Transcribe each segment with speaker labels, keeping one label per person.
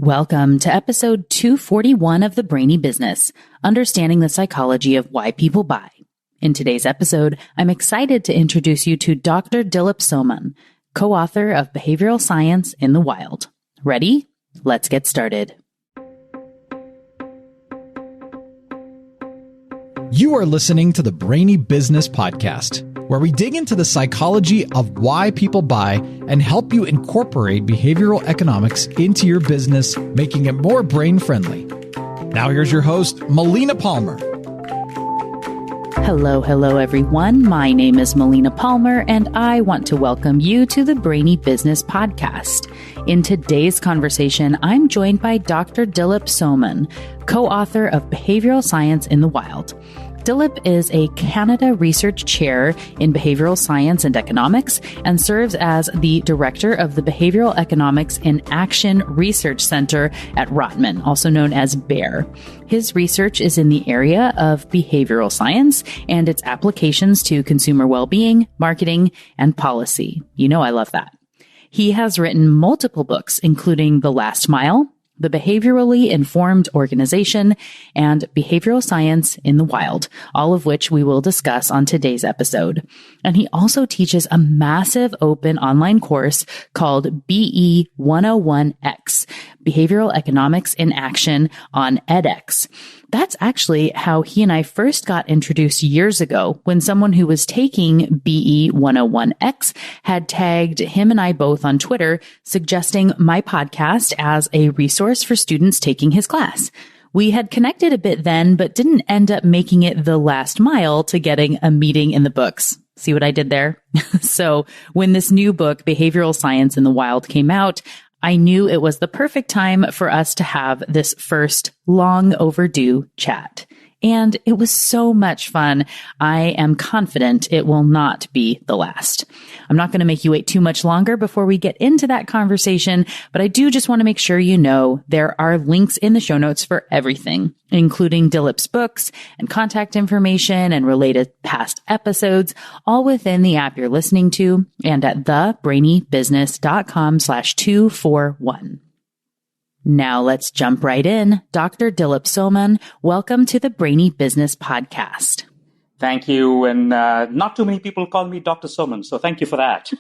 Speaker 1: Welcome to episode 241 of the Brainy Business, Understanding the Psychology of Why People Buy. In today's episode, I'm excited to introduce you to Dr. Dilip Soman, co-author of Behavioural Science in the Wild. Ready? Let's get started.
Speaker 2: You are listening to the Brainy Business Podcast, where we dig into the psychology of why people buy and help you incorporate behavioral economics into your business, making it more brain-friendly. Now here's your host, Melina Palmer.
Speaker 1: Hello, everyone. My name is Melina Palmer, and I want to welcome you to the Brainy Business Podcast. In today's conversation, I'm joined by Dr. Dilip Soman, co-author of Behavioural Science in the Wild. Dilip is a Canada Research Chair in Behavioural Science and Economics and serves as the Director of the Behavioural Economics in Action Research Center at Rotman, also known as BEAR. His research is in the area of behavioral science and its applications to consumer well-being, marketing, and policy. You know I love that. He has written multiple books, including The Last Mile, The Behaviorally Informed Organization, and Behavioral Science in the Wild, all of which we will discuss on today's episode. And he also teaches a massive open online course called BE 101X, Behavioral Economics in Action on edX. That's actually how he and I first got introduced years ago when someone who was taking BE 101X had tagged him and I both on Twitter, suggesting my podcast as a resource for students taking his class. We had connected a bit then, but didn't end up making it the last mile to getting a meeting in the books. See what I did there? So when this new book, Behavioral Science in the Wild, came out, I knew it was the perfect time for us to have this first long overdue chat. And it was so much fun. I am confident it will not be the last. I'm not going to make you wait too much longer before we get into that conversation, but I do just want to make sure you know there are links in the show notes for everything, including Dilip's books and contact information and related past episodes, all within the app you're listening to and at thebrainybusiness.com/241. Now let's jump right in. Dr. Dilip Soman, welcome to the Brainy Business Podcast.
Speaker 3: Thank you. And not too many people call me Dr. Soman, so thank you for that.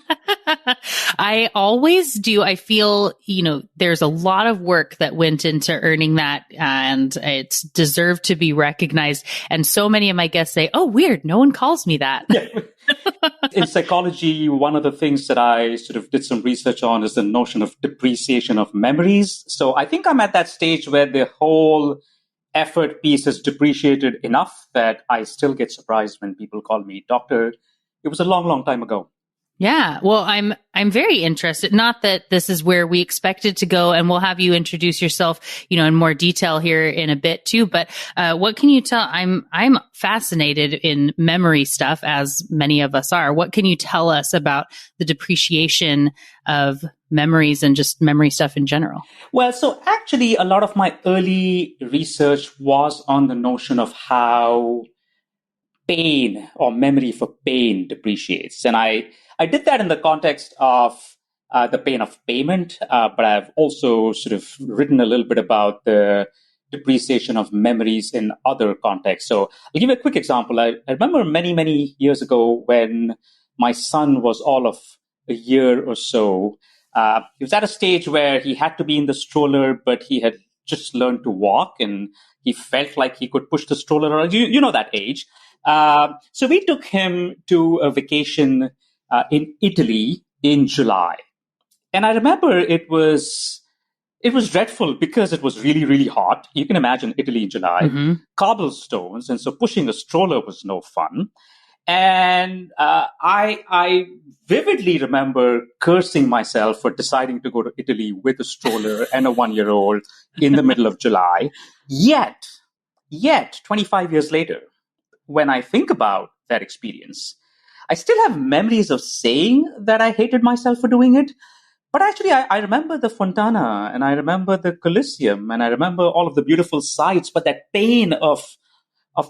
Speaker 1: I always do. I feel, there's a lot of work that went into earning that, and it's deserved to be recognized. And so many of my guests say, oh, weird, no one calls me that.
Speaker 3: Yeah. In psychology, one of the things that I sort of did some research on is the notion of depreciation of memories. So I think I'm at that stage where the whole effort piece is depreciated enough that I still get surprised when people call me doctor. It was a long, long time ago.
Speaker 1: Yeah. Well, I'm very interested. Not that this is where we expected to go, and we'll have you introduce yourself, in more detail here in a bit too. But what can you tell? I'm fascinated in memory stuff, as many of us are. What can you tell us about the depreciation of memories and just memory stuff in general?
Speaker 3: Well, so actually, a lot of my early research was on the notion of how pain or memory for pain depreciates, and I did that in the context of the pain of payment, but I've also sort of written a little bit about the depreciation of memories in other contexts. So I'll give you a quick example. I remember many, many years ago when my son was all of a year or so. He was at a stage where he had to be in the stroller, but he had just learned to walk and he felt like he could push the stroller around. You know that age. So we took him to a vacation in Italy in July. And I remember it was dreadful because it was really, really hot. You can imagine Italy in July, cobblestones. And so pushing a stroller was no fun. And I vividly remember cursing myself for deciding to go to Italy with a stroller and a 1-year-old in the middle of July. Yet, 25 years later, when I think about that experience, I still have memories of saying that I hated myself for doing it. But actually, I remember the Fontana and I remember the Colosseum and I remember all of the beautiful sights. But that pain of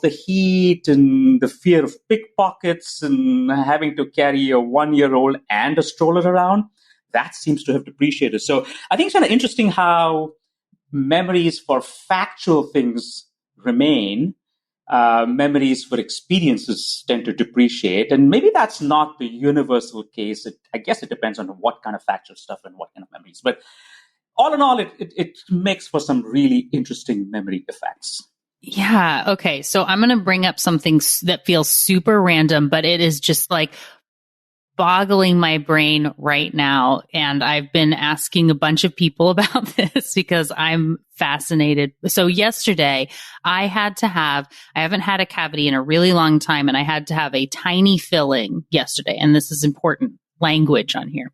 Speaker 3: the heat and the fear of pickpockets and having to carry a 1-year-old and a stroller around, that seems to have depreciated. So I think it's kind of interesting how memories for factual things remain. Memories for experiences tend to depreciate. And maybe that's not the universal case. I guess it depends on what kind of factual stuff and what kind of memories. But all in all, it makes for some really interesting memory effects.
Speaker 1: Yeah. Okay. So I'm going to bring up something that feels super random, but it is just like boggling my brain right now. And I've been asking a bunch of people about this because I'm fascinated. So yesterday I haven't had a cavity in a really long time, and I had to have a tiny filling yesterday. And this is important language on here.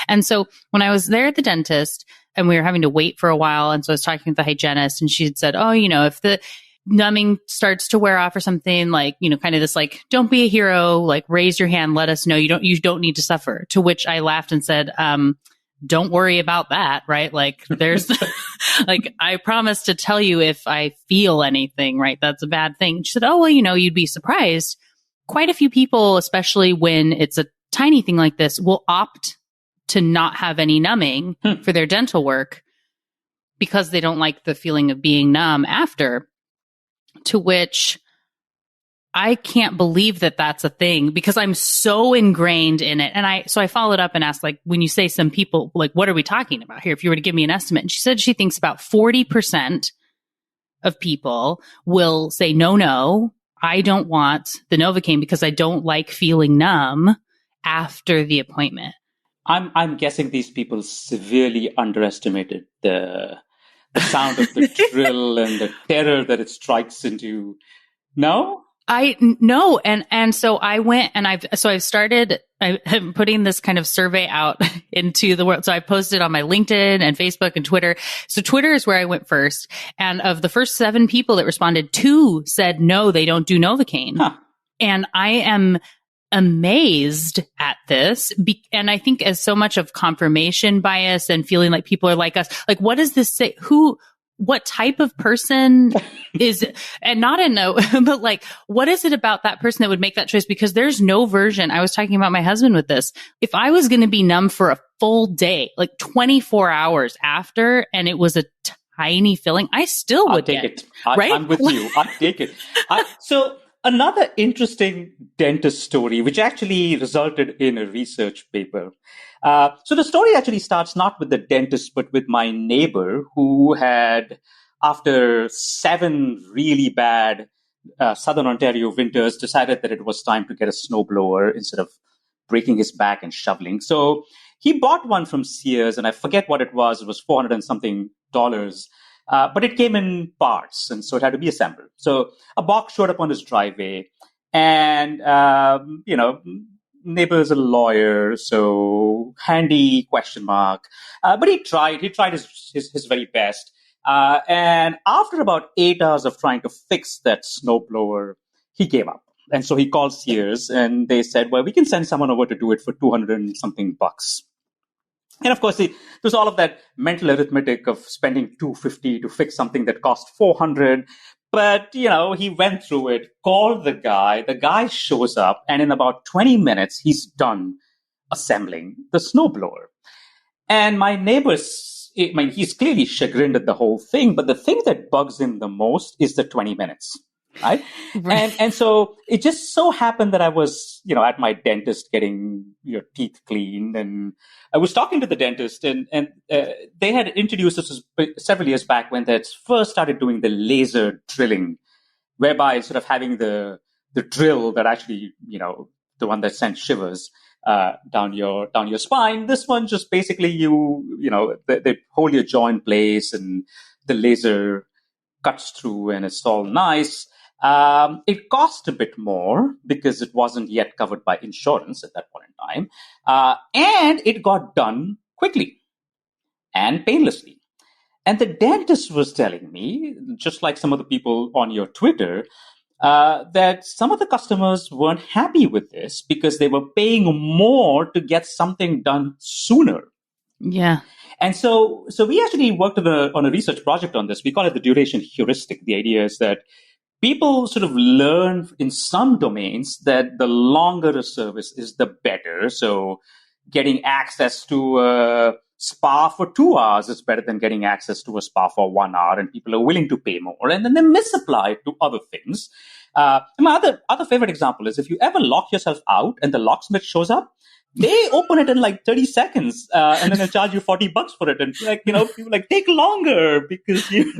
Speaker 1: And so when I was there at the dentist and we were having to wait for a while, and so I was talking with the hygienist, and she had said, oh, if the numbing starts to wear off or something, like, kind of this, like, don't be a hero, like, raise your hand, let us know you don't need to suffer. To which I laughed and said, don't worry about that, right? Like, there's like, I promise to tell you if I feel anything, right? That's a bad thing. She said, oh, well, you'd be surprised. Quite a few people, especially when it's a tiny thing like this, will opt to not have any numbing for their dental work because they don't like the feeling of being numb after. To which I can't believe that that's a thing because I'm so ingrained in it. And I followed up and asked, like, when you say some people, like, what are we talking about here? If you were to give me an estimate. And she said she thinks about 40% of people will say, no, I don't want the Novocaine because I don't like feeling numb after the appointment.
Speaker 3: I'm guessing these people severely underestimated the sound of the drill and the terror that it strikes into. No?
Speaker 1: No. And so I went and I'm putting this kind of survey out into the world. So I posted on my LinkedIn and Facebook and Twitter. So Twitter is where I went first. And of the first 7 people that responded, 2 said, no, they don't do Novocaine.
Speaker 3: Huh.
Speaker 1: And I am amazed at this. And I think as so much of confirmation bias and feeling like people are like us, like, what does this say? What type of person is, and not in no, but like, what is it about that person that would make that choice? Because there's no version. I was talking about my husband with this. If I was going to be numb for a full day, like 24 hours after, and it was a tiny filling, I still would
Speaker 3: take
Speaker 1: it.
Speaker 3: Right? I'm with you. I'll take it. So another interesting dentist story, which actually resulted in a research paper. So the story actually starts not with the dentist, but with my neighbor who had, after 7 really bad Southern Ontario winters, decided that it was time to get a snowblower instead of breaking his back and shoveling. So he bought one from Sears, and I forget what it was. It was $400 and something. But it came in parts, and so it had to be assembled. So a box showed up on his driveway, and, neighbor's a lawyer, so handy question mark. But he tried his very best. And after about 8 hours of trying to fix that snowblower, he gave up. And so he called Sears, and they said, well, we can send someone over to do it for $200 and something bucks. And of course, there's all of that mental arithmetic of spending $250 to fix something that cost $400. But, he went through it, called the guy shows up, and in about 20 minutes, he's done assembling the snowblower. And my neighbor's, he's clearly chagrined at the whole thing, but the thing that bugs him the most is the 20 minutes. Right. And so it just so happened that I was, at my dentist getting your teeth cleaned, and I was talking to the dentist, and they had introduced this several years back when they first started doing the laser drilling, whereby instead of having the drill that actually, the one that sends shivers down your spine, this one just basically they hold your jaw in place and the laser cuts through and it's all nice. It cost a bit more because it wasn't yet covered by insurance at that point in time. And it got done quickly and painlessly. And the dentist was telling me, just like some of the people on your Twitter, that some of the customers weren't happy with this because they were paying more to get something done sooner.
Speaker 1: Yeah.
Speaker 3: And so we actually worked on a research project on this. We call it the duration heuristic. The idea is that people sort of learn in some domains that the longer a service is, the better. So getting access to spa for 2 hours is better than getting access to a spa for 1 hour, and people are willing to pay more, and then they misapply it to other things. My other favorite example is if you ever lock yourself out and the locksmith shows up, they open it in like 30 seconds, and then they'll charge you $40 for it. And people take longer because you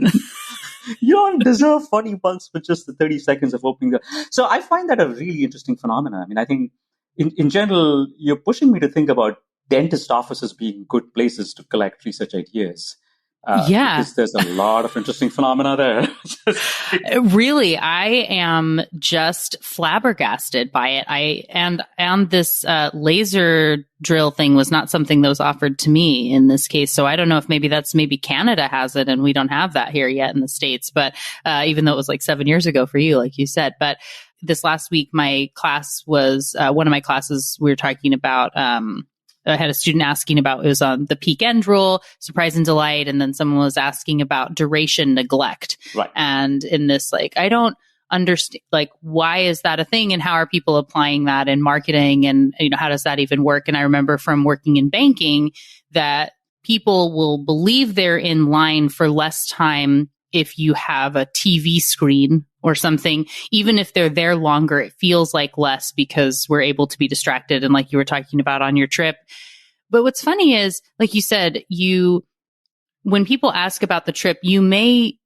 Speaker 3: don't deserve $40 for just the 30 seconds of opening So I find that a really interesting phenomenon. I mean, I think in general, you're pushing me to think about dentist offices being good places to collect research ideas. Because there's a lot of interesting phenomena there.
Speaker 1: Really, I am just flabbergasted by it. And this laser drill thing was not something that was offered to me in this case. So I don't know if maybe Canada has it and we don't have that here yet in the States. But even though it was like 7 years ago for you, like you said. But this last week, my class was one of my classes. We were talking about. I had a student asking about, it was on the peak end rule, surprise and delight. And then someone was asking about duration neglect.
Speaker 3: Right.
Speaker 1: And in this, I don't understand, why is that a thing and how are people applying that in marketing and, how does that even work? And I remember from working in banking that people will believe they're in line for less time if you have a TV screen or something. Even if they're there longer, it feels like less because we're able to be distracted. And like you were talking about on your trip. But what's funny is, like you said, when people ask about the trip, you may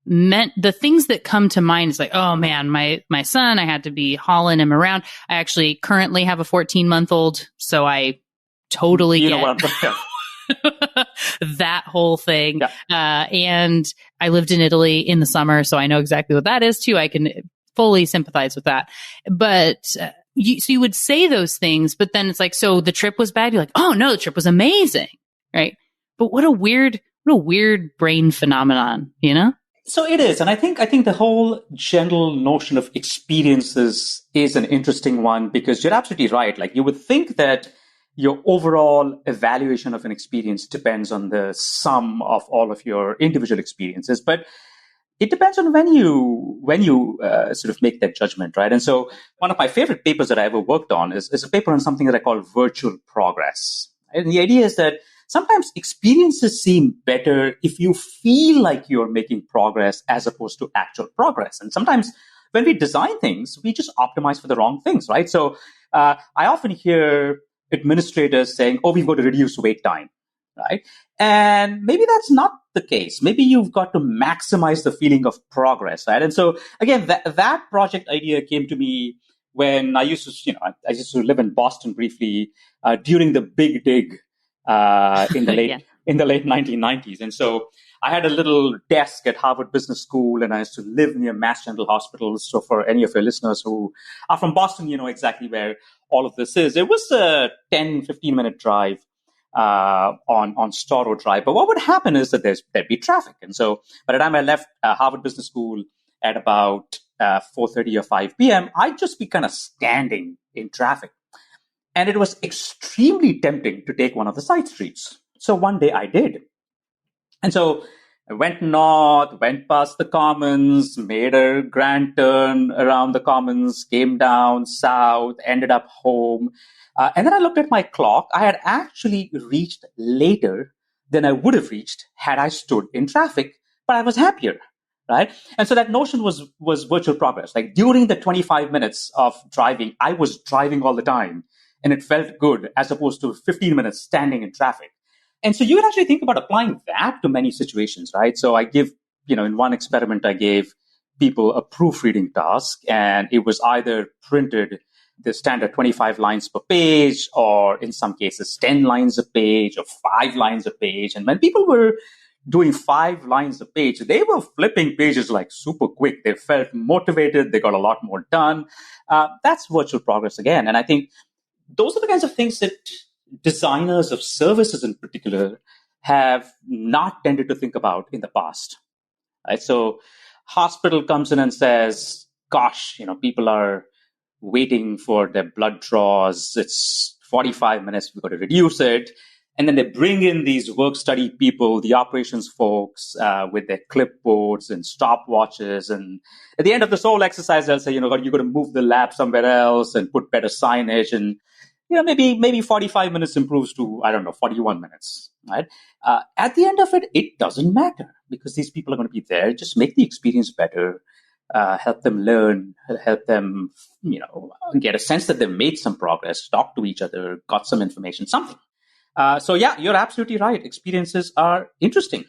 Speaker 1: meant the things that come to mind is like, oh man, my son, I had to be hauling him around. I actually currently have a 14-month-old, so I totally get that whole thing.
Speaker 3: Yeah.
Speaker 1: And I lived in Italy in the summer, so I know exactly what that is too. I can fully sympathize with that. But you would say those things, but then it's like, so the trip was bad. You're like, oh no, the trip was amazing, right? But what a weird brain phenomenon,
Speaker 3: So it is. And I think the whole general notion of experiences is an interesting one because you're absolutely right. Like you would think that your overall evaluation of an experience depends on the sum of all of your individual experiences, but it depends on when you sort of make that judgment, right? And so one of my favorite papers that I ever worked on is a paper on something that I call virtual progress. And the idea is that sometimes experiences seem better if you feel like you're making progress as opposed to actual progress. And sometimes when we design things, we just optimize for the wrong things, right? So I often hear administrators saying, oh, we've got to reduce wait time, right? And maybe that's not the case. Maybe you've got to maximize the feeling of progress, right? And so again, that project idea came to me when I used to live in Boston briefly during the big dig in the late 1990s. And so I had a little desk at Harvard Business School, and I used to live near Mass General Hospital. So for any of your listeners who are from Boston, you know exactly where all of this is. It was a 10, 15-minute drive on Storrow Drive. But what would happen is that there'd be traffic. And so by the time I left Harvard Business School at about 4:30 or 5 p.m., I'd just be kind of standing in traffic. And it was extremely tempting to take one of the side streets. So one day I did. And so I went north, went past the Commons, made a grand turn around the Commons, came down south, ended up home. And then I looked at my clock. I had actually reached later than I would have reached had I stood in traffic, but I was happier, right? And so that notion was virtual progress. Like during the 25 minutes of driving, I was driving all the time. And it felt good as opposed to 15 minutes standing in traffic. And so you would actually think about applying that to many situations, right? So I give, in one experiment, I gave people a proofreading task, and it was either printed the standard 25 lines per page, or in some cases, 10 lines a page or 5 lines a page. And when people were doing 5 lines a page, they were flipping pages like super quick. They felt motivated. They got a lot more done. That's virtual progress again. And I think those are the kinds of things that designers of services in particular have not tended to think about in the past. Right? So hospital comes in and says, gosh, people are waiting for their blood draws. It's 45 minutes. We've got to reduce it. And then they bring in these work study people, the operations folks, with their clipboards and stopwatches. And at the end of this whole exercise, they'll say, you've got to move the lab somewhere else and put better signage. And maybe 45 minutes improves to, I don't know, 41 minutes, right? At the end of it, it doesn't matter because these people are going to be there. Just make the experience better, help them learn, help them, get a sense that they've made some progress, talk to each other, got some information, something. So yeah, you're absolutely right. Experiences are interesting.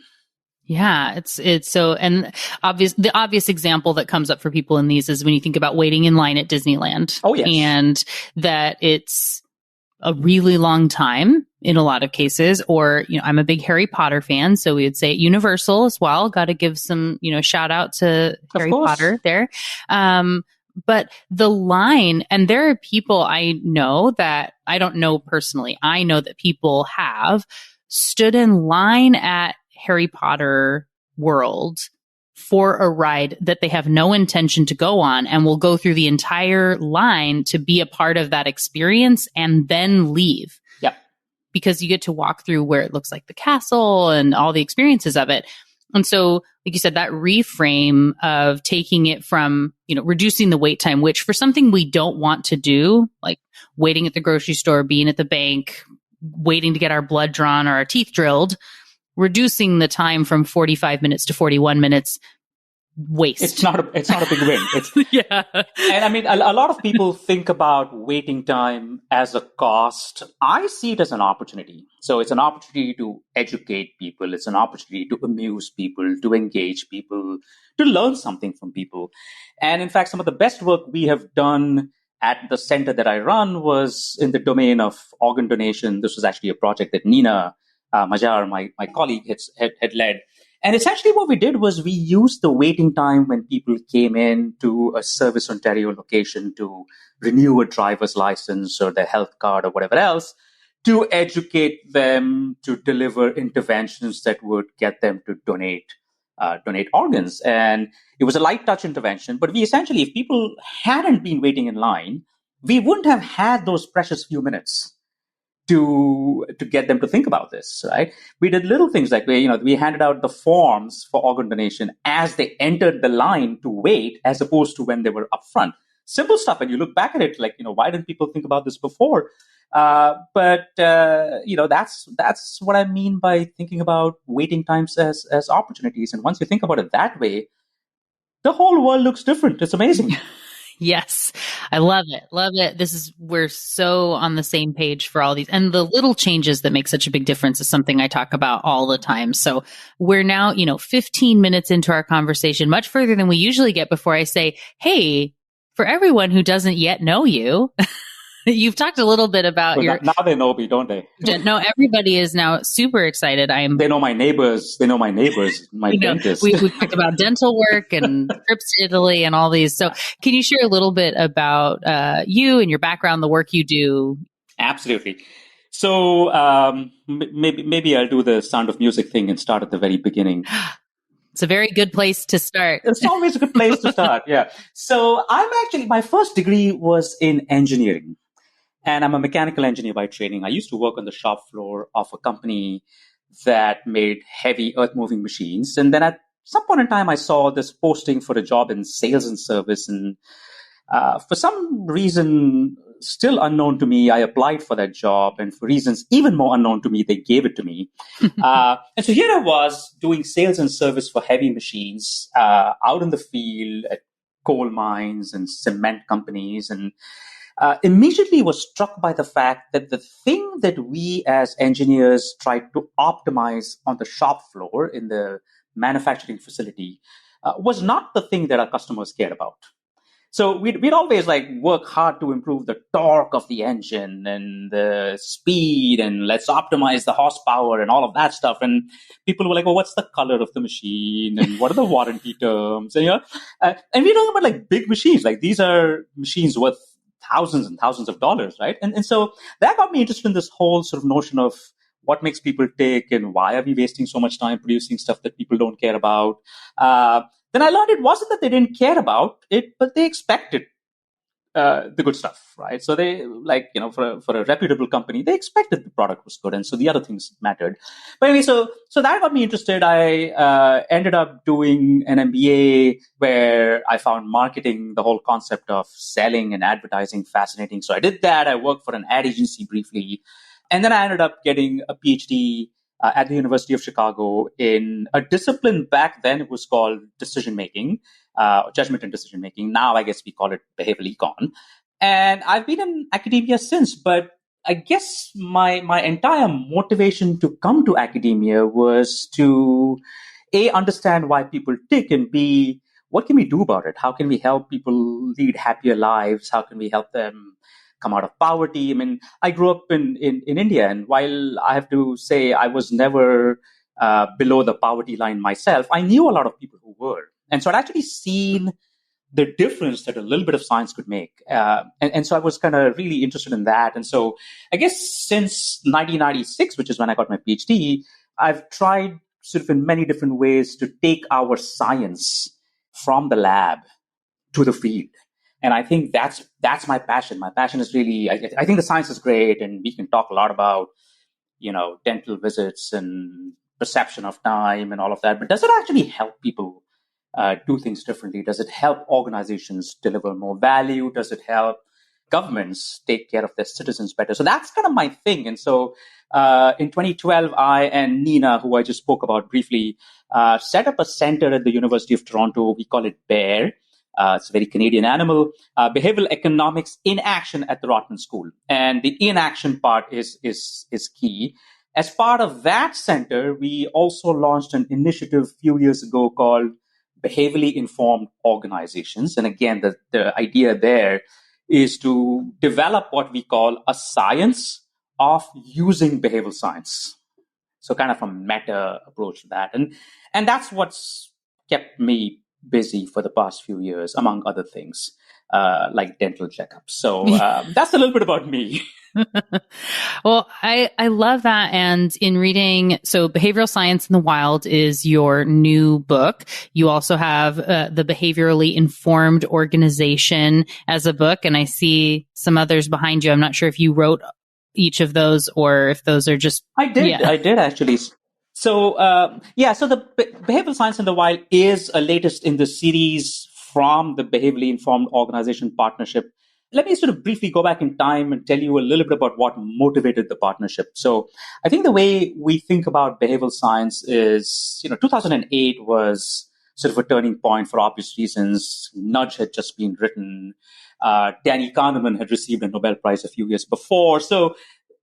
Speaker 1: Yeah, it's so, and the obvious example that comes up for people in these is when you think about waiting in line at Disneyland.
Speaker 3: Oh, yes.
Speaker 1: And that it's a really long time in a lot of cases, or, I'm a big Harry Potter fan. So we would say Universal as well. Got to give some, shout out to Harry Potter there. But the line, and there are people I know that I don't know personally. I know that people have stood in line at Harry Potter World for a ride that they have no intention to go on and will go through the entire line to be a part of that experience and then leave.
Speaker 3: Yep.
Speaker 1: Because you get to walk through where it looks like the castle and all the experiences of it. And so, like you said, that reframe of taking it from, reducing the wait time, which for something we don't want to do, like waiting at the grocery store, being at the bank, waiting to get our blood drawn or our teeth drilled, reducing the time from 45 minutes to 41 minutes, waste.
Speaker 3: It's not a big win.
Speaker 1: Yeah.
Speaker 3: And I mean, a lot of people think about waiting time as a cost. I see it as an opportunity. So it's an opportunity to educate people. It's an opportunity to amuse people, to engage people, to learn something from people. And in fact, some of the best work we have done at the center that I run was in the domain of organ donation. This was actually a project that Nina Majar, my colleague, had led. And essentially what we did was we used the waiting time when people came in to a Service Ontario location to renew a driver's license or their health card or whatever else to educate them to deliver interventions that would get them to donate organs. And it was a light touch intervention. But we essentially, if people hadn't been waiting in line, we wouldn't have had those precious few minutes to get them to think about this, right? We did little things like we handed out the forms for organ donation as they entered the line to wait, as opposed to when they were up front. Simple stuff. And you look back at it, like, why didn't people think about this before? But that's what I mean by thinking about waiting times as opportunities. And once you think about it that way, the whole world looks different. It's amazing.
Speaker 1: Yes. I love it. Love it. We're so on the same page for all these, and the little changes that make such a big difference is something I talk about all the time. So we're now, 15 minutes into our conversation, much further than we usually get before I say, hey, for everyone who doesn't yet know you, you've talked a little bit about
Speaker 3: now they know me, don't they?
Speaker 1: No, everybody is now super excited.
Speaker 3: They know my neighbors. My dentist.
Speaker 1: We talked about dental work and trips to Italy and all these. So can you share a little bit about you and your background, the work you do?
Speaker 3: Absolutely. So maybe I'll do the Sound of Music thing and start at the very beginning.
Speaker 1: It's a very good place to start.
Speaker 3: It's always a good place to start, yeah. So my first degree was in engineering. And I'm a mechanical engineer by training. I used to work on the shop floor of a company that made heavy earth-moving machines. And then at some point in time, I saw this posting for a job in sales and service. And for some reason, still unknown to me, I applied for that job. And for reasons even more unknown to me, they gave it to me. And so here I was doing sales and service for heavy machines out in the field at coal mines and cement companies. And immediately was struck by the fact that the thing that we as engineers tried to optimize on the shop floor in the manufacturing facility was not the thing that our customers cared about. So we'd always work hard to improve the torque of the engine and the speed, and let's optimize the horsepower and all of that stuff. And people were like, well, what's the color of the machine? And what are the warranty terms? And, and we're talking about big machines. These are machines worth thousands and thousands of dollars, right? And so that got me interested in this whole sort of notion of what makes people tick and why are we wasting so much time producing stuff that people don't care about. Then I learned it wasn't that they didn't care about it, but they expected the good stuff, right? So they for a reputable company, they expected the product was good, and so the other things mattered. But anyway, so that got me interested. I ended up doing an MBA where I found marketing, the whole concept of selling and advertising, fascinating. So I did that. I worked for an ad agency briefly, and then I ended up getting a PhD at the University of Chicago in a discipline back then. It was called decision making, judgment and decision making. Now I guess we call it behavioral econ. And I've been in academia since, but I guess my entire motivation to come to academia was to A, understand why people tick, and B, what can we do about it? How can we help people lead happier lives? How can we help them come out of poverty? I mean, I grew up in India, and while I have to say I was never below the poverty line myself, I knew a lot of people who were. And so I'd actually seen the difference that a little bit of science could make. And so I was kind of really interested in that. And so I guess since 1996, which is when I got my PhD, I've tried sort of in many different ways to take our science from the lab to the field. And I think that's my passion. My passion is really, I think the science is great, and we can talk a lot about, dental visits and perception of time and all of that. But does it actually help people do things differently? Does it help organizations deliver more value? Does it help governments take care of their citizens better? So that's kind of my thing. And so in 2012, I and Nina, who I just spoke about briefly, set up a center at the University of Toronto. We call it BEAR. It's a very Canadian animal. Behavioral Economics in Action at the Rotman School. And the in action part is key. As part of that center, we also launched an initiative a few years ago called Behaviorally Informed Organizations. And again, the idea there is to develop what we call a science of using behavioral science. So kind of a meta approach to that. And that's what's kept me busy for the past few years, among other things, like dental checkups. So that's a little bit about me.
Speaker 1: Well, I love that. And in reading, so Behavioral Science in the Wild is your new book. You also have the Behaviorally Informed Organization as a book, and I see some others behind you. I'm not sure if you wrote each of those or if those are just...
Speaker 3: I did actually. So, so the Behavioral Science in the Wild is a latest in the series from the Behaviorally Informed Organization Partnership. Let me sort of briefly go back in time and tell you a little bit about what motivated the partnership. So I think the way we think about behavioral science is, 2008 was sort of a turning point for obvious reasons. Nudge had just been written. Danny Kahneman had received a Nobel Prize a few years before. So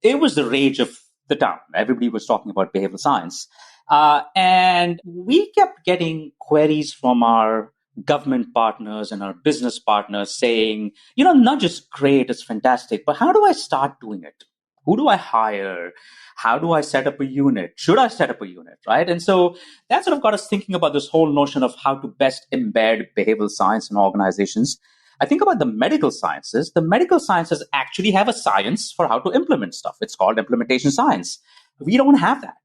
Speaker 3: it was the rage of the town. Everybody was talking about behavioral science. And we kept getting queries from our government partners and our business partners saying, Nudge is great, it's fantastic, but how do I start doing it? Who do I hire? How do I set up a unit? Should I set up a unit, right? And so that sort of got us thinking about this whole notion of how to best embed behavioral science in organizations. I think about the medical sciences. The medical sciences actually have a science for how to implement stuff. It's called implementation science. We don't have that.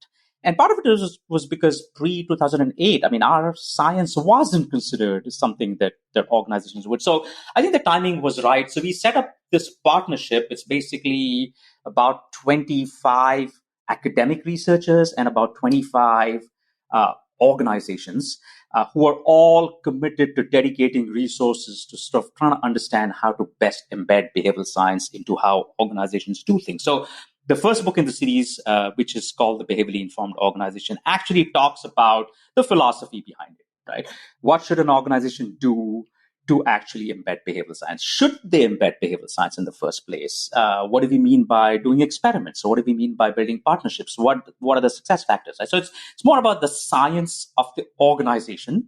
Speaker 3: And part of it was because pre-2008, our science wasn't considered something that organizations would. So I think the timing was right. So we set up this partnership. It's basically about 25 academic researchers and about 25 organizations who are all committed to dedicating resources to sort of trying to understand how to best embed behavioral science into how organizations do things. So the first book in the series, which is called The Behaviorally Informed Organization, actually talks about the philosophy behind it, right? What should an organization do to actually embed behavioral science? Should they embed behavioral science in the first place? What do we mean by doing experiments? So what do we mean by building partnerships? What are the success factors? Right? So it's more about the science of the organization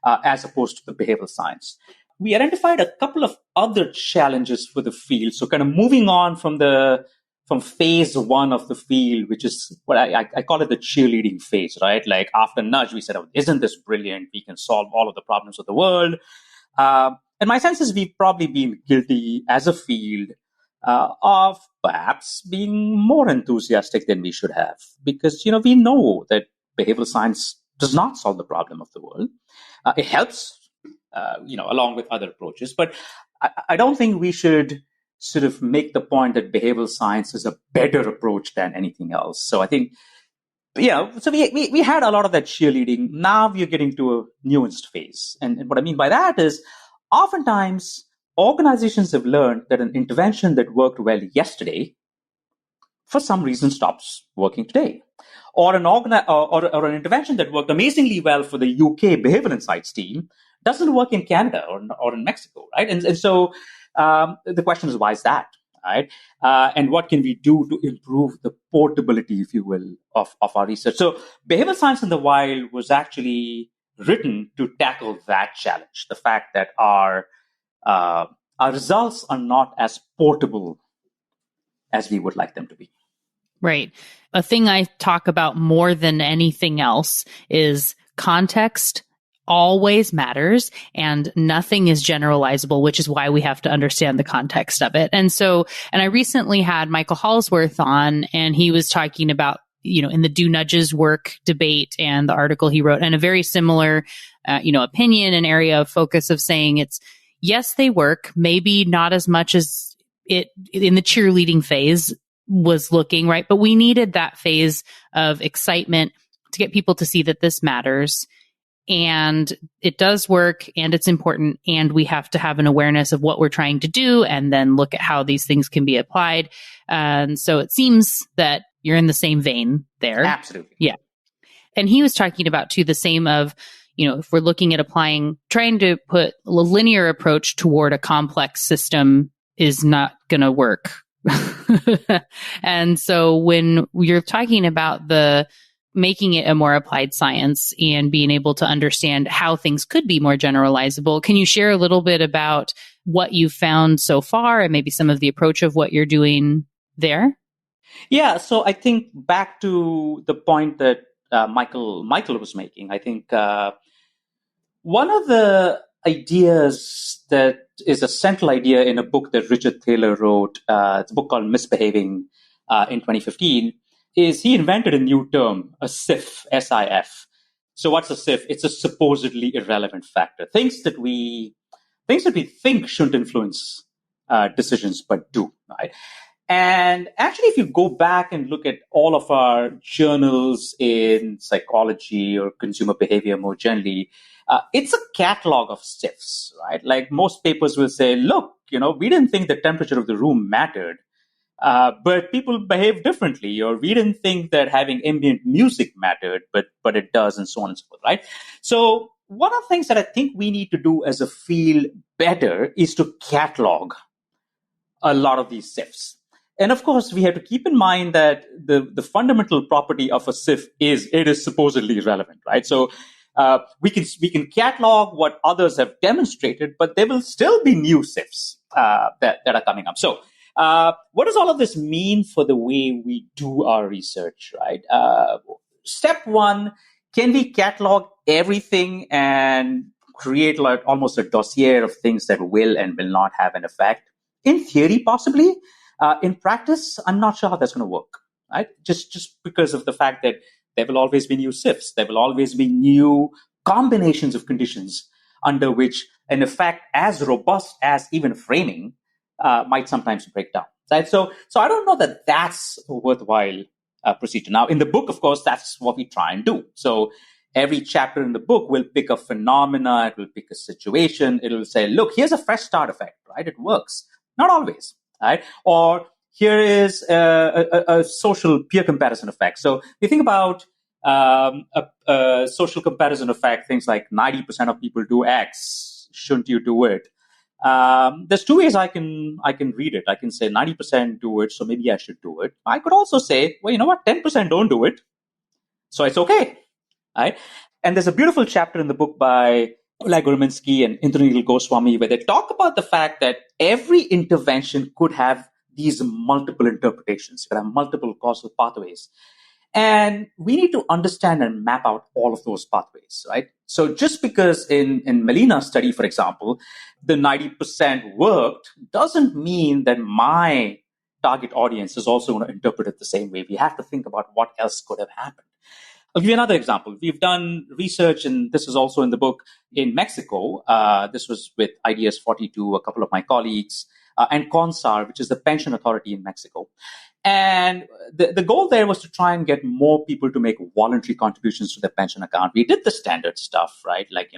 Speaker 3: as opposed to the behavioral science. We identified a couple of other challenges for the field. So kind of moving on from phase one of the field, which is what I call it the cheerleading phase, right? Like after Nudge, we said, oh, isn't this brilliant? We can solve all of the problems of the world. And my sense is we've probably been guilty as a field of perhaps being more enthusiastic than we should have. Because, we know that behavioral science does not solve the problem of the world. It helps, along with other approaches. But I don't think we should sort of make the point that behavioral science is a better approach than anything else. So I think, so we had a lot of that cheerleading. Now we're getting to a nuanced phase. And what I mean by that is oftentimes organizations have learned that an intervention that worked well yesterday, for some reason, stops working today. Or an intervention that worked amazingly well for the UK behavioral insights team doesn't work in Canada or in Mexico, right? And so the question is, why is that, right? And what can we do to improve the portability, if you will, of our research? So Behavioral Science in the Wild was actually written to tackle that challenge, the fact that our results are not as portable as we would like them to be.
Speaker 1: Right. A thing I talk about more than anything else is context always matters and nothing is generalizable, which is why we have to understand the context of it. And I recently had Michael Hallsworth on, and he was talking about, in the do nudges work debate and the article he wrote, and a very similar, opinion and area of focus of saying yes, they work, maybe not as much as it in the cheerleading phase was looking, right? But we needed that phase of excitement to get people to see that this matters and it does work and it's important. And we have to have an awareness of what we're trying to do and then look at how these things can be applied. And so it seems that you're in the same vein there.
Speaker 3: Absolutely.
Speaker 1: Yeah. And he was talking about too, the same of, if we're looking at trying to put a linear approach toward a complex system is not going to work. And so when you're talking about making it a more applied science and being able to understand how things could be more generalizable, can you share a little bit about what you've found so far and maybe some of the approach of what you're doing there?
Speaker 3: Yeah, so I think back to the point that Michael was making, I think one of the ideas that is a central idea in a book that Richard Thaler wrote, it's a book called Misbehaving in 2015, is he invented a new term, a SIF, S-I-F. So what's a SIF? It's a supposedly irrelevant factor. Things that we think shouldn't influence decisions, but do, right? And actually, if you go back and look at all of our journals in psychology or consumer behavior more generally, it's a catalog of SIFs, right? Like most papers will say, look, we didn't think the temperature of the room mattered, but people behave differently, or we didn't think that having ambient music mattered, but it does, and so on and so forth, right? So one of the things that I think we need to do as a field better is to catalog a lot of these SIFs. And of course, we have to keep in mind that the fundamental property of a SIF is it is supposedly irrelevant, right? So we can catalog what others have demonstrated, but there will still be new SIFs that are coming up. So what does all of this mean for the way we do our research, right? Step one, can we catalog everything and create like almost a dossier of things that will and will not have an effect? In theory, possibly. In practice, I'm not sure how that's going to work, right? Just because of the fact that there will always be new SIFs. There will always be new combinations of conditions under which an effect as robust as even framing might sometimes break down, right? So I don't know that that's a worthwhile procedure. Now, in the book, of course, that's what we try and do. So every chapter in the book will pick a phenomena, it will pick a situation, it will say, look, here's a fresh start effect, right? It works. Not always. Right? Or here is a social peer comparison effect. So you think about a social comparison effect, things like 90% of people do X, shouldn't you do it? There's two ways I can read it. I can say 90% do it, so maybe I should do it. I could also say, well, you know what, 10% don't do it, so it's okay. Right? And there's a beautiful chapter in the book by Oleg Gurmansky and Indranil Goswami, where they talk about the fact that every intervention could have these multiple interpretations, could have multiple causal pathways. And we need to understand and map out all of those pathways, right? So just because in Melina's study, for example, the 90% worked doesn't mean that my target audience is also going to interpret it the same way. We have to think about what else could have happened. I'll give you another example. We've done research, and this is also in the book, in Mexico. This was with Ideas 42, a couple of my colleagues, and CONSAR, which is the pension authority in Mexico. And the goal there was to try and get more people to make voluntary contributions to their pension account. We did the standard stuff, right? Like,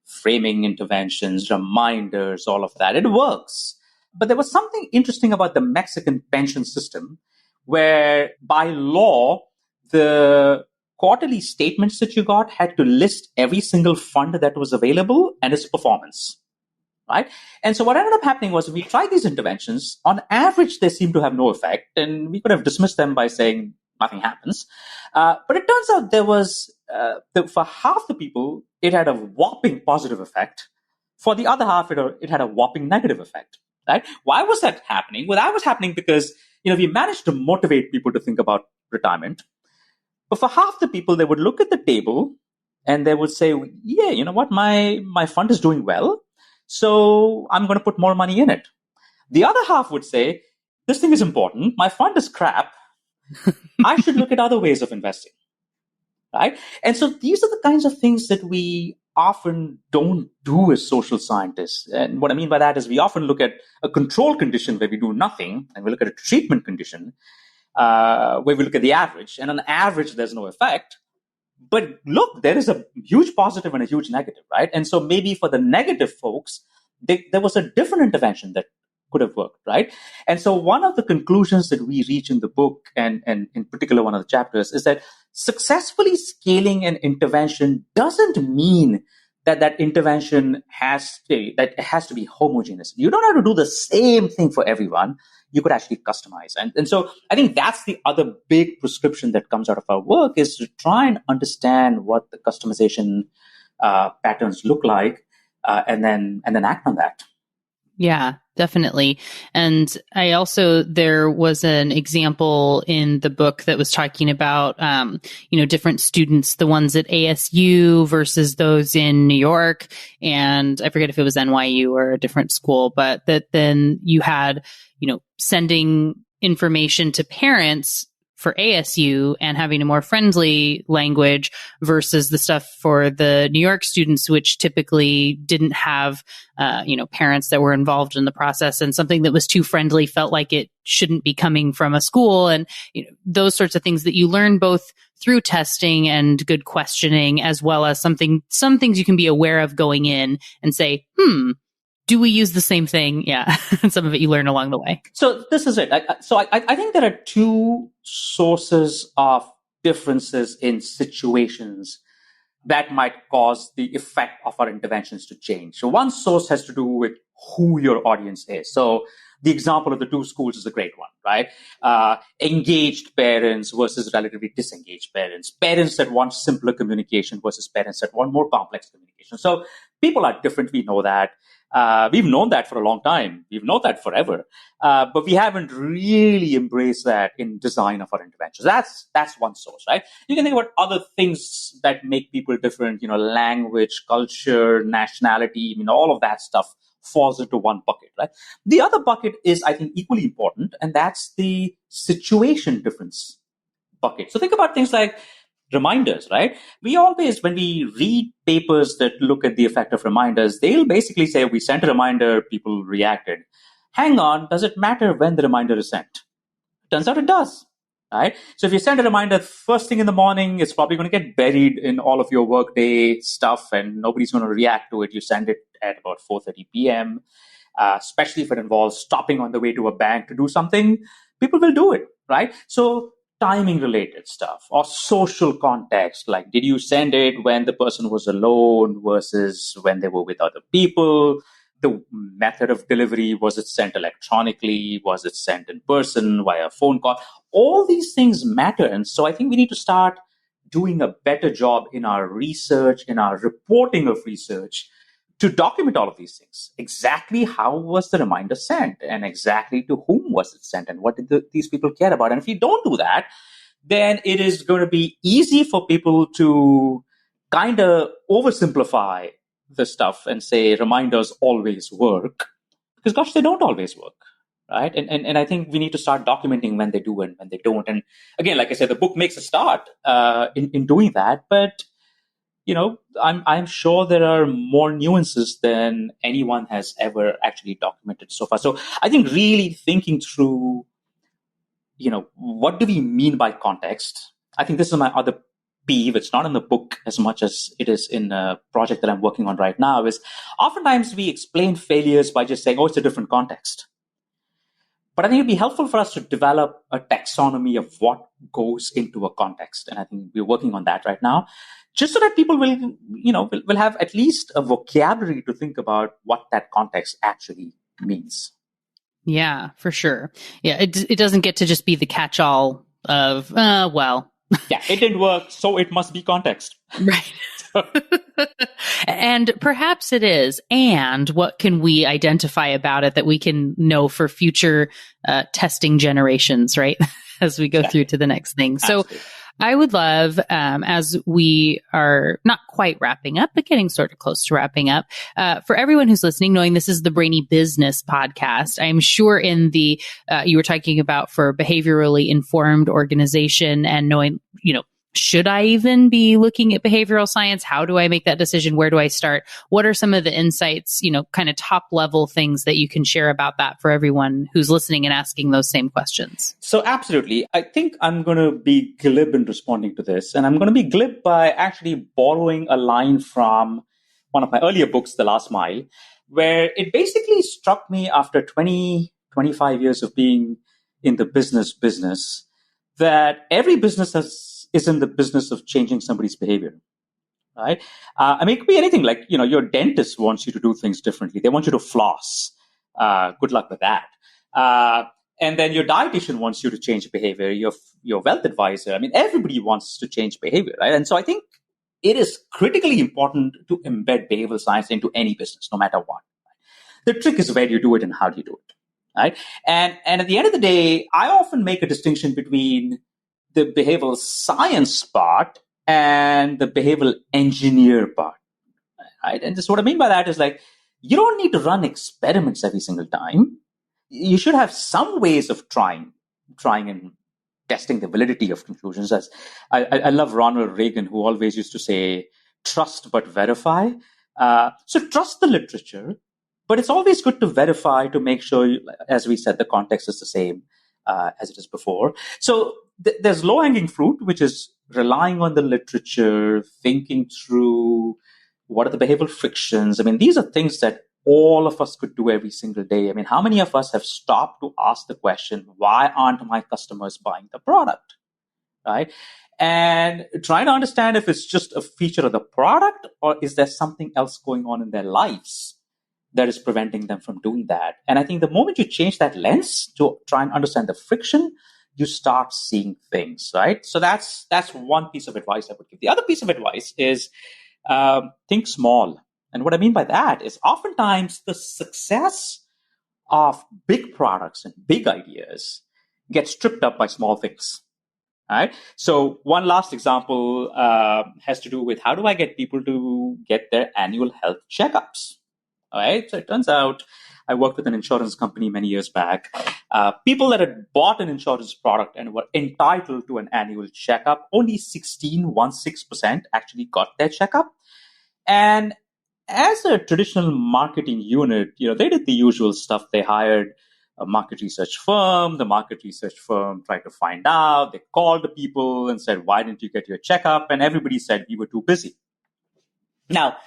Speaker 3: framing interventions, reminders, all of that. It works. But there was something interesting about the Mexican pension system where by law, the quarterly statements that you got had to list every single fund that was available and its performance, right? And so what ended up happening was we tried these interventions. On average, they seemed to have no effect, and we could have dismissed them by saying nothing happens. But it turns out there was, for half the people, it had a whopping positive effect. For the other half, it had a whopping negative effect, right? Why was that happening? Well, that was happening because, we managed to motivate people to think about retirement. But for half the people, they would look at the table and they would say, yeah, you know what? My fund is doing well, so I'm going to put more money in it. The other half would say, this thing is important. My fund is crap. I should look at other ways of investing, right? And so these are the kinds of things that we often don't do as social scientists. And what I mean by that is we often look at a control condition where we do nothing, and we look at a treatment condition where we look at the average, and on average, there's no effect. But look, there is a huge positive and a huge negative, right? And so maybe for the negative folks, there was a different intervention that could have worked, right? And so one of the conclusions that we reach in the book, and in particular one of the chapters, is that successfully scaling an intervention doesn't mean that intervention has to be homogeneous. You don't have to do the same thing for everyone. You could actually customize. And so I think that's the other big prescription that comes out of our work, is to try and understand what the customization patterns look like, and then act on that.
Speaker 1: Yeah, definitely. And there was an example in the book that was talking about, different students, the ones at ASU versus those in New York. And I forget if it was NYU or a different school, but that then you had, sending information to parents for ASU and having a more friendly language versus the stuff for the New York students, which typically didn't have, parents that were involved in the process, and something that was too friendly felt like it shouldn't be coming from a school. And those sorts of things that you learn both through testing and good questioning, as well as some things you can be aware of going in and say, do we use the same thing? Yeah. And some of it you learn along the way.
Speaker 3: So this is it. I think there are two sources of differences in situations that might cause the effect of our interventions to change. So one source has to do with who your audience is. So the example of the two schools is a great one, right? Engaged parents versus relatively disengaged parents. Parents that want simpler communication versus parents that want more complex communication. So people are different. We know that. We've known that for a long time. We've known that forever. But we haven't really embraced that in design of our interventions. That's one source, right? You can think about other things that make people different, language, culture, nationality, all of that stuff falls into one bucket, right? The other bucket is, I think, equally important, and that's the situation difference bucket. So think about things like reminders, right? We always, when we read papers that look at the effect of reminders, they'll basically say, we sent a reminder, people reacted. Hang on, does it matter when the reminder is sent? Turns out it does, right? So if you send a reminder first thing in the morning, it's probably going to get buried in all of your workday stuff and nobody's going to react to it. You send it at about 4:30 p.m., especially if it involves stopping on the way to a bank to do something, people will do it, right? So timing related stuff or social context, like did you send it when the person was alone versus when they were with other people? The method of delivery, was it sent electronically? Was it sent in person via phone call? All these things matter. And so I think we need to start doing a better job in our research, in our reporting of research, to document all of these things. Exactly how was the reminder sent, and exactly to whom was it sent, and what did these people care about? And if you don't do that, then it is going to be easy for people to kind of oversimplify the stuff and say reminders always work, because gosh, they don't always work, right? And I think we need to start documenting when they do and when they don't. And again, like I said, the book makes a start in doing that. But, I'm sure there are more nuances than anyone has ever actually documented so far. So I think really thinking through, what do we mean by context? I think this is my other peeve. It's not in the book as much as it is in a project that I'm working on right now, is oftentimes we explain failures by just saying, oh, it's a different context. But I think it'd be helpful for us to develop a taxonomy of what goes into a context. And I think we're working on that right now, just so that people will have at least a vocabulary to think about what that context actually means.
Speaker 1: Yeah, for sure. Yeah, it doesn't get to just be the catch-all of,
Speaker 3: Yeah, it didn't work, so it must be context.
Speaker 1: Right. And perhaps it is. And what can we identify about it that we can know for future testing generations, right? As we go through to the next thing. Absolutely. So I would love, as we are not quite wrapping up, but getting sort of close to wrapping up, for everyone who's listening, knowing this is the Brainy Business podcast, I'm sure in the, you were talking about for behaviorally informed organization and knowing, should I even be looking at behavioral science? How do I make that decision? Where do I start? What are some of the insights, kind of top level things that you can share about that for everyone who's listening and asking those same questions?
Speaker 3: So absolutely. I think I'm going to be glib in responding to this. And I'm going to be glib by actually borrowing a line from one of my earlier books, The Last Mile, where it basically struck me after 25 years of being in the business that every business is in the business of changing somebody's behavior, right? It could be anything like, your dentist wants you to do things differently. They want you to floss. Good luck with that. And then your dietitian wants you to change behavior. Your wealth advisor. Everybody wants to change behavior, right? And so I think it is critically important to embed behavioral science into any business, no matter what. The trick is where you do it and how do you do it, right? And at the end of the day, I often make a distinction between the behavioral science part and the behavioral engineer part, right? And just what I mean by that is you don't need to run experiments every single time. You should have some ways of trying and testing the validity of conclusions. As I love Ronald Reagan, who always used to say, trust but verify. So trust the literature, but it's always good to verify to make sure, as we said, the context is the same as it is before. So there's low-hanging fruit, which is relying on the literature, thinking through what are the behavioral frictions. These are things that all of us could do every single day. How many of us have stopped to ask the question, why aren't my customers buying the product, right? And trying to understand if it's just a feature of the product or is there something else going on in their lives that is preventing them from doing that. And I think the moment you change that lens to try and understand the friction, you start seeing things, right? So that's one piece of advice I would give. The other piece of advice is think small. And what I mean by that is oftentimes the success of big products and big ideas gets stripped up by small things. Right? So one last example has to do with how do I get people to get their annual health checkups? All right. So it turns out I worked with an insurance company many years back. People that had bought an insurance product and were entitled to an annual checkup, only 16% actually got their checkup. And as a traditional marketing unit, they did the usual stuff. They hired a market research firm. The market research firm tried to find out. They called the people and said, why didn't you get your checkup? And everybody said, we were too busy. Now,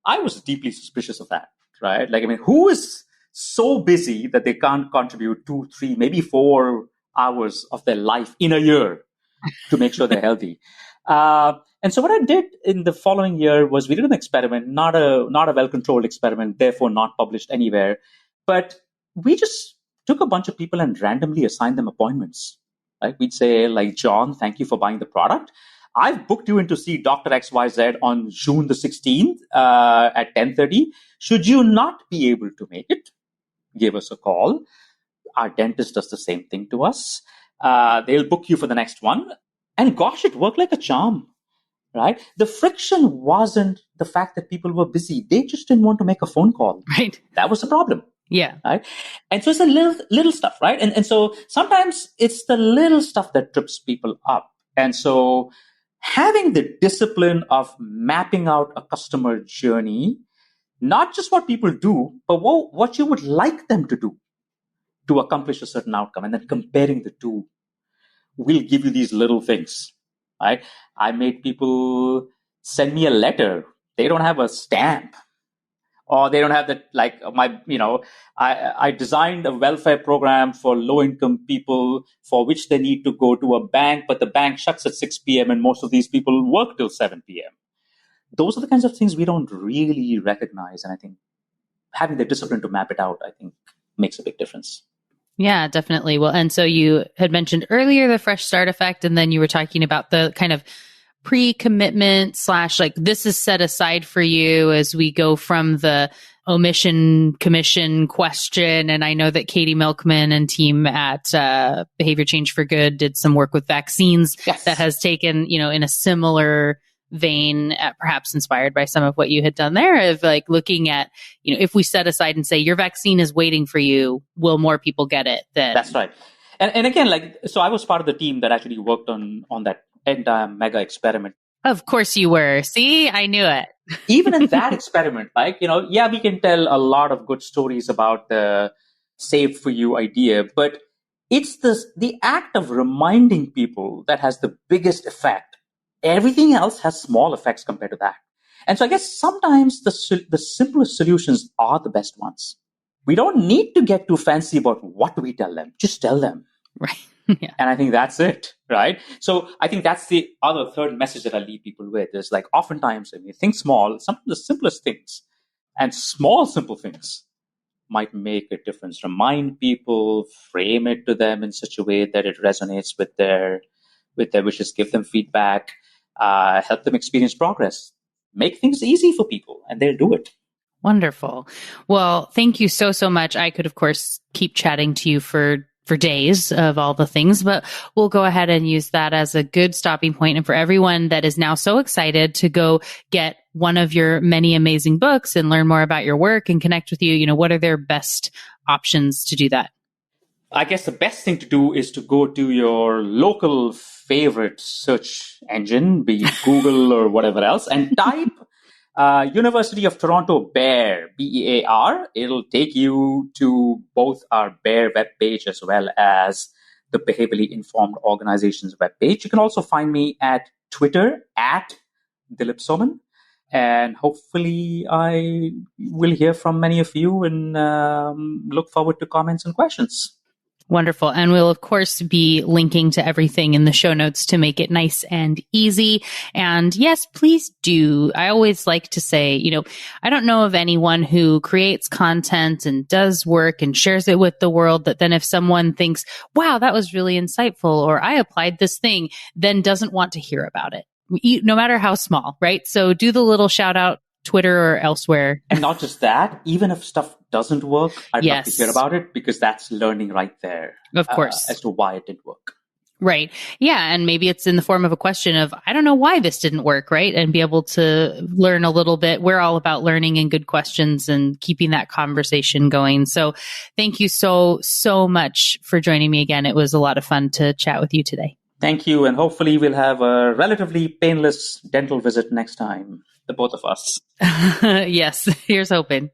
Speaker 3: I was deeply suspicious of that, right? Who is so busy that they can't contribute 2, 3, maybe 4 hours of their life in a year to make sure they're healthy? And so what I did in the following year was we did an experiment, not a well-controlled experiment, therefore not published anywhere. But we just took a bunch of people and randomly assigned them appointments. Right? We'd say, John, thank you for buying the product. I've booked you in to see Dr. XYZ on June the 16th at 10:30. Should you not be able to make it, give us a call. Our dentist does the same thing to us. They'll book you for the next one. And gosh, it worked like a charm. Right? The friction wasn't the fact that people were busy. They just didn't want to make a phone call.
Speaker 1: Right.
Speaker 3: That was the problem.
Speaker 1: Yeah.
Speaker 3: Right. And so it's the little stuff, right? And so sometimes it's the little stuff that trips people up. And so having the discipline of mapping out a customer journey, not just what people do, but what you would like them to do to accomplish a certain outcome, and then comparing the two will give you these little things, right? I made people send me a letter. They don't have a stamp, or they don't have that, like I designed a welfare program for low income people for which they need to go to a bank, but the bank shuts at 6 p.m. and most of these people work till 7 p.m. Those are the kinds of things we don't really recognize. And I think having the discipline to map it out, I think, makes a big difference.
Speaker 1: Yeah, definitely. Well, and so you had mentioned earlier the fresh start effect, and then you were talking about the kind of pre-commitment / like this is set aside for you as we go from the omission commission question. And I know that Katie Milkman and team at Behavior Change for Good did some work with vaccines.
Speaker 3: Yes.
Speaker 1: That has taken, in a similar vein, perhaps inspired by some of what you had done there, of like looking at, if we set aside and say your vaccine is waiting for you, will more people get it then?
Speaker 3: That's right. And again, so I was part of the team that actually worked on that entire mega experiment.
Speaker 1: Of course you were. See, I knew it.
Speaker 3: Even in that experiment, we can tell a lot of good stories about the save for you idea, but it's the act of reminding people that has the biggest effect. Everything else has small effects compared to that. And so I guess sometimes the simplest solutions are the best ones. We don't need to get too fancy about what we tell them. Just tell them.
Speaker 1: Right. Yeah.
Speaker 3: And I think that's it, right? So I think that's the other third message that I leave people with is like oftentimes when you think small, some of the simplest things and small, simple things might make a difference. Remind people, frame it to them in such a way that it resonates with their wishes, give them feedback, help them experience progress, make things easy for people, and they'll do it.
Speaker 1: Wonderful. Well, thank you so much. I could, of course, keep chatting to you for days of all the things, but we'll go ahead and use that as a good stopping point. And for everyone that is now so excited to go get one of your many amazing books and learn more about your work and connect with you, what are their best options to do that?
Speaker 3: I guess the best thing to do is to go to your local favorite search engine, be it Google or whatever else, and type University of Toronto BEAR, BEAR. It'll take you to both our BEAR webpage as well as the Behaviorally Informed Organizations webpage. You can also find me at Twitter at Dilip Soman. And hopefully I will hear from many of you and look forward to comments and questions.
Speaker 1: Wonderful. And we'll, of course, be linking to everything in the show notes to make it nice and easy. And yes, please do. I always like to say, I don't know of anyone who creates content and does work and shares it with the world that then if someone thinks, wow, that was really insightful, or I applied this thing, then doesn't want to hear about it, no matter how small, right? So do the little shout out, Twitter or elsewhere.
Speaker 3: And not just that, even if stuff doesn't work, I'd love to hear about it, because that's learning right there.
Speaker 1: Of course.
Speaker 3: As to why it didn't work.
Speaker 1: Right. Yeah. And maybe it's in the form of a question of, I don't know why this didn't work, right? And be able to learn a little bit. We're all about learning and good questions and keeping that conversation going. So thank you so much for joining me again. It was a lot of fun to chat with you today.
Speaker 3: Thank you. And hopefully we'll have a relatively painless dental visit next time, the both of us.
Speaker 1: Yes, here's hoping.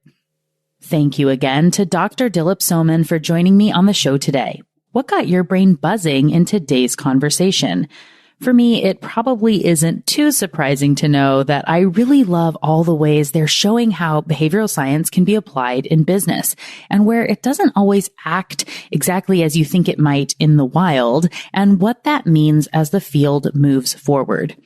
Speaker 1: Thank you again to Dr. Dilip Soman for joining me on the show today. What got your brain buzzing in today's conversation? For me, it probably isn't too surprising to know that I really love all the ways they're showing how behavioral science can be applied in business, and where it doesn't always act exactly as you think it might in the wild, and what that means as the field moves forward.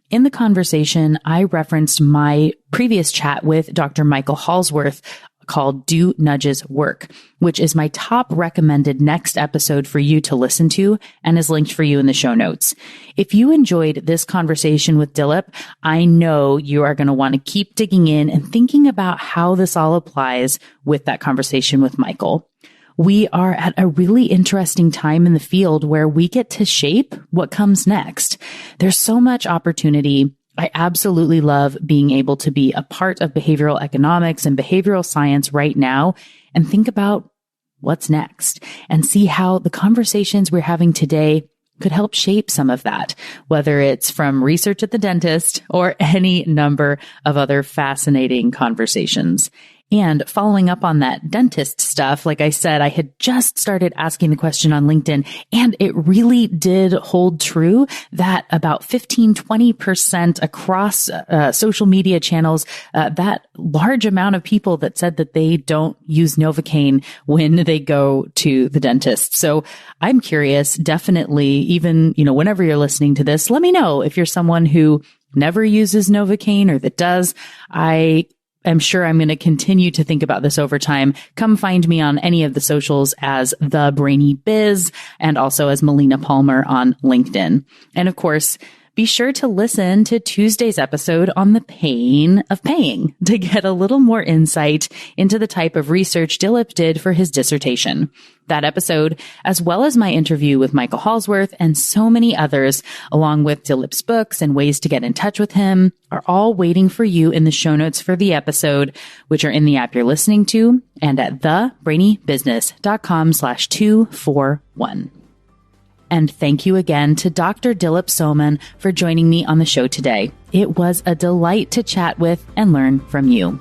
Speaker 1: In the conversation, I referenced my previous chat with Dr. Michael Halsworth called Do Nudges Work, which is my top recommended next episode for you to listen to and is linked for you in the show notes. If you enjoyed this conversation with Dilip, I know you are going to want to keep digging in and thinking about how this all applies with that conversation with Michael. We are at a really interesting time in the field where we get to shape what comes next. There's so much opportunity I absolutely love being able to be a part of behavioral economics and behavioral science right now and think about what's next and see how the conversations we're having today could help shape some of that, whether it's from research at the dentist or any number of other fascinating conversations. And following up on that dentist stuff, like I said, I had just started asking the question on LinkedIn, and it really did hold true that about 15-20% across social media channels, that large amount of people that said that they don't use Novocaine when they go to the dentist. So I'm curious, definitely, even, whenever you're listening to this, let me know if you're someone who never uses Novocaine or that does. I'm sure I'm going to continue to think about this over time. Come find me on any of the socials as The Brainy Biz and also as Melina Palmer on LinkedIn. And of course, be sure to listen to Tuesday's episode on the pain of paying to get a little more insight into the type of research Dilip did for his dissertation. That episode, as well as my interview with Michael Halsworth and so many others, along with Dilip's books and ways to get in touch with him, are all waiting for you in the show notes for the episode, which are in the app you're listening to and at thebrainybusiness.com/241. And thank you again to Dr. Dilip Soman for joining me on the show today. It was a delight to chat with and learn from you.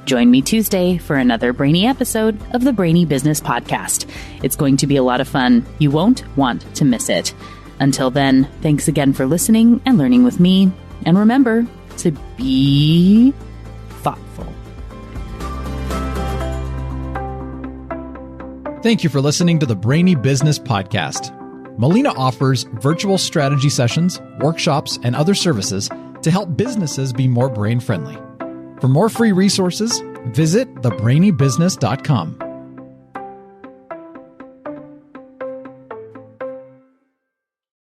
Speaker 1: Join me Tuesday for another brainy episode of the Brainy Business Podcast. It's going to be a lot of fun. You won't want to miss it. Until then, thanks again for listening and learning with me. And remember to be thoughtful.
Speaker 2: Thank you for listening to the Brainy Business Podcast. Melina offers virtual strategy sessions, workshops, and other services to help businesses be more brain-friendly. For more free resources, visit thebrainybusiness.com.